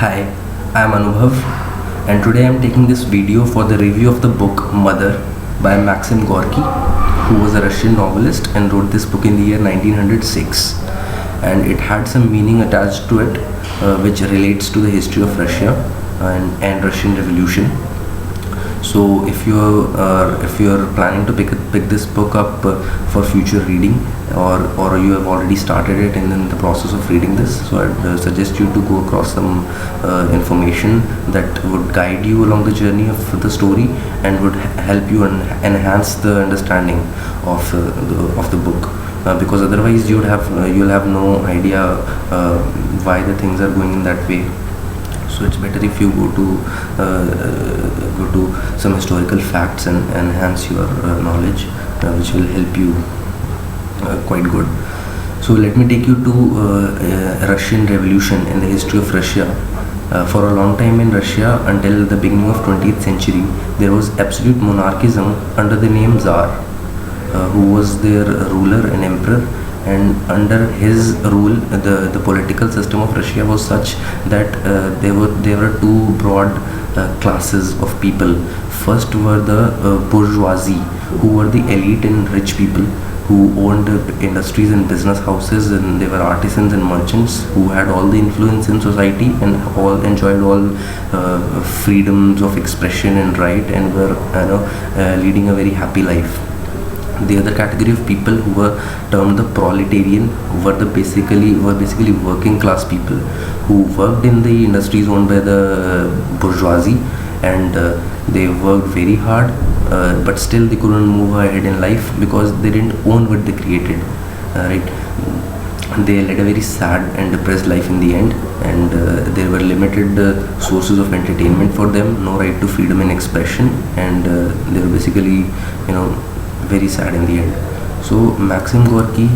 Hi, I am Anubhav, and today I am taking this video for the review of the book Mother by Maxim Gorky, who was a Russian novelist and wrote this book in the year 1906. And it had some meaning attached to it, which relates to the history of Russia and Russian Revolution. So if you're planning to pick this book up for future reading, or you have already started it and in the process of reading this, so I'd suggest you to go across some information that would guide you along the journey of the story and would help you enhance the understanding of the book. Because otherwise you'll have no idea why the things are going in that way. So it's better if you go to some historical facts and enhance your knowledge, which will help you quite good. So let me take you to Russian Revolution and the history of Russia. For a long time in Russia, until the beginning of 20th century, there was absolute monarchism under the name Tsar, who was their ruler and emperor. And under his rule, the political system of Russia was such that there were two broad classes of people. First were the bourgeoisie, who were the elite and rich people who owned industries and business houses, and they were artisans and merchants who had all the influence in society and all enjoyed all freedoms of expression and right, and were leading a very happy life. The other category of people, who were termed the proletarian, were basically working class people who worked in the industries owned by the bourgeoisie, and they worked very hard, but still they couldn't move ahead in life because they didn't own what they created. Right? They led a very sad and depressed life in the end, and there were limited sources of entertainment for them, no right to freedom and expression, and they were basically, very sad in the end. So Maxim Gorky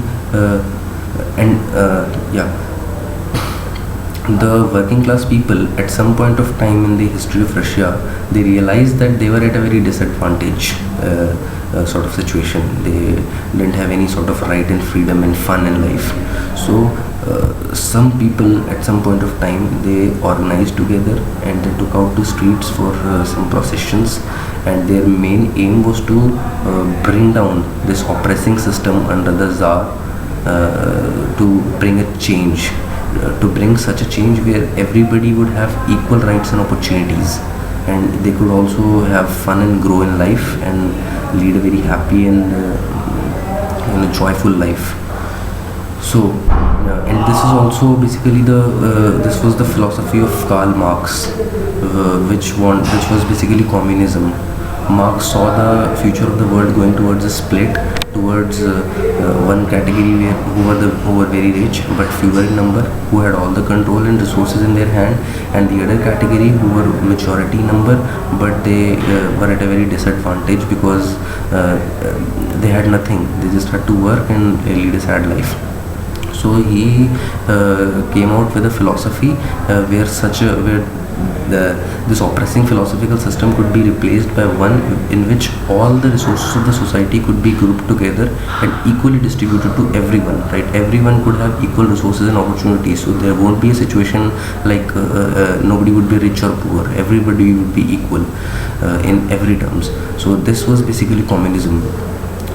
the working class people, at some point of time in the history of Russia, they realized that they were at a very disadvantage sort of situation. They didn't have any sort of right and freedom and fun in life. So some people at some point of time, they organized together and they took out to streets for some processions, and their main aim was to bring down this oppressing system under the Tsar, to bring a change, to bring such a change where everybody would have equal rights and opportunities, and they could also have fun and grow in life and lead a very happy and joyful life. So and this is also basically this was the philosophy of Karl Marx, which was basically communism. Marx saw the future of the world going towards a split, towards one category who were very rich but fewer in number, who had all the control and resources in their hand, and the other category who were majority number, but they were at a very disadvantage because they had nothing. They just had to work and lead a sad life. So he came out with a philosophy where this oppressing philosophical system could be replaced by one in which all the resources of the society could be grouped together and equally distributed to everyone. Right? Everyone could have equal resources and opportunities. So there won't be a situation like nobody would be rich or poor. Everybody would be equal in every terms. So this was basically communism.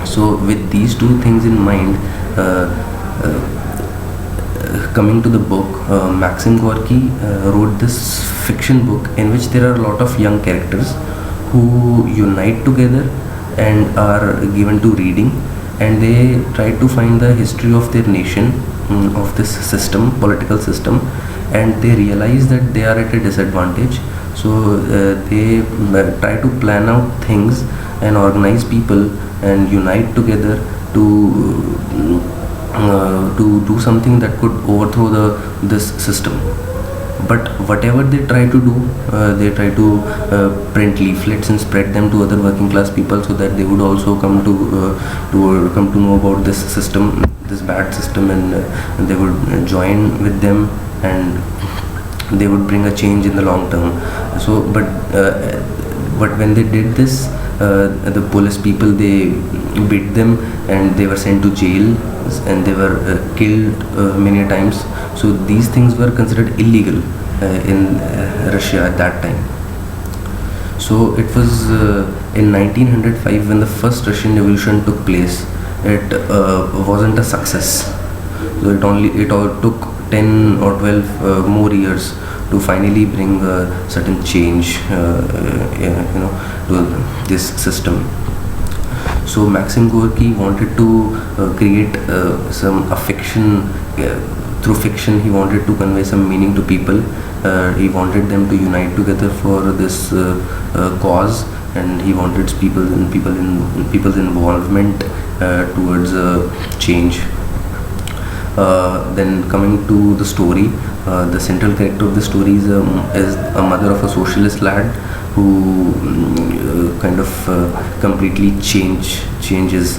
So with these two things in mind, coming to the book, Maxim Gorky wrote this fiction book in which there are a lot of young characters who unite together and are given to reading, and they try to find the history of their nation, of this political system, and they realize that they are at a disadvantage. So they try to plan out things and organize people and unite together to do something that could overthrow this system. But whatever they try to do, they try to print leaflets and spread them to other working class people, so that they would also come to know about this system, this bad system, and they would join with them, and they would bring a change in the long term. So but when they did this, the police people, they beat them and they were sent to jail, and they were killed many times. So these things were considered illegal in Russia at that time. So it was in 1905 when the first Russian Revolution took place. It wasn't a success. So it all took 10 or 12 more years to finally bring a certain change, to this system. So Maxim Gorky wanted to create some affection through fiction. He wanted to convey some meaning to people. He wanted them to unite together for this cause, and he wanted people's involvement towards change. Then coming to the story, the central character of the story is a mother of a socialist lad who kind of completely changes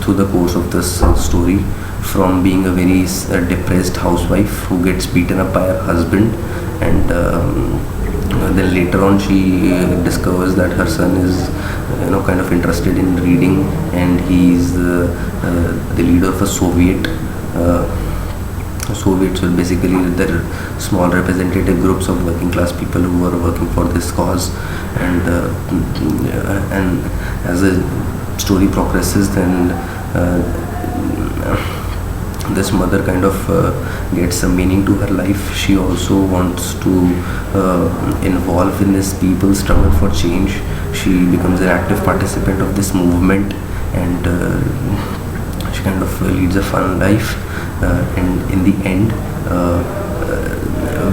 through the course of this story, from being a very depressed housewife who gets beaten up by her husband, and then later on she discovers that her son is kind of interested in reading, and he's the leader of a Soviets were basically their small representative groups of working class people who were working for this cause, and as the story progresses, then this mother kind of gets some meaning to her life. She also wants to involve in this people's struggle for change. She becomes an active participant of this movement, and she kind of leads a fun life. And in the end,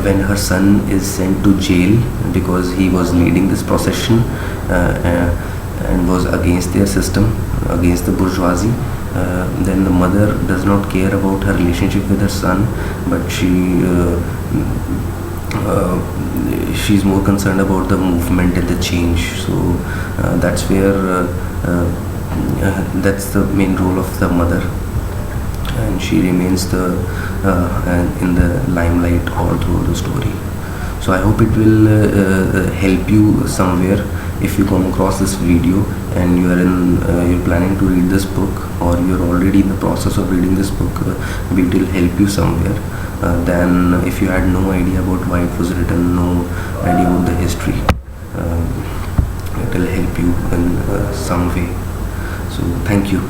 when her son is sent to jail because he was leading this procession and was against their system, against the bourgeoisie, then the mother does not care about her relationship with her son, but she's more concerned about the movement and the change. So that's where that's the main role of the mother, and she remains in the limelight all through the story. So I hope it will help you somewhere. If you come across this video and you're planning to read this book, or you're already in the process of reading this book, maybe it will help you somewhere. Then if you had no idea about why it was written, no idea about the history, it will help you in some way. So thank you.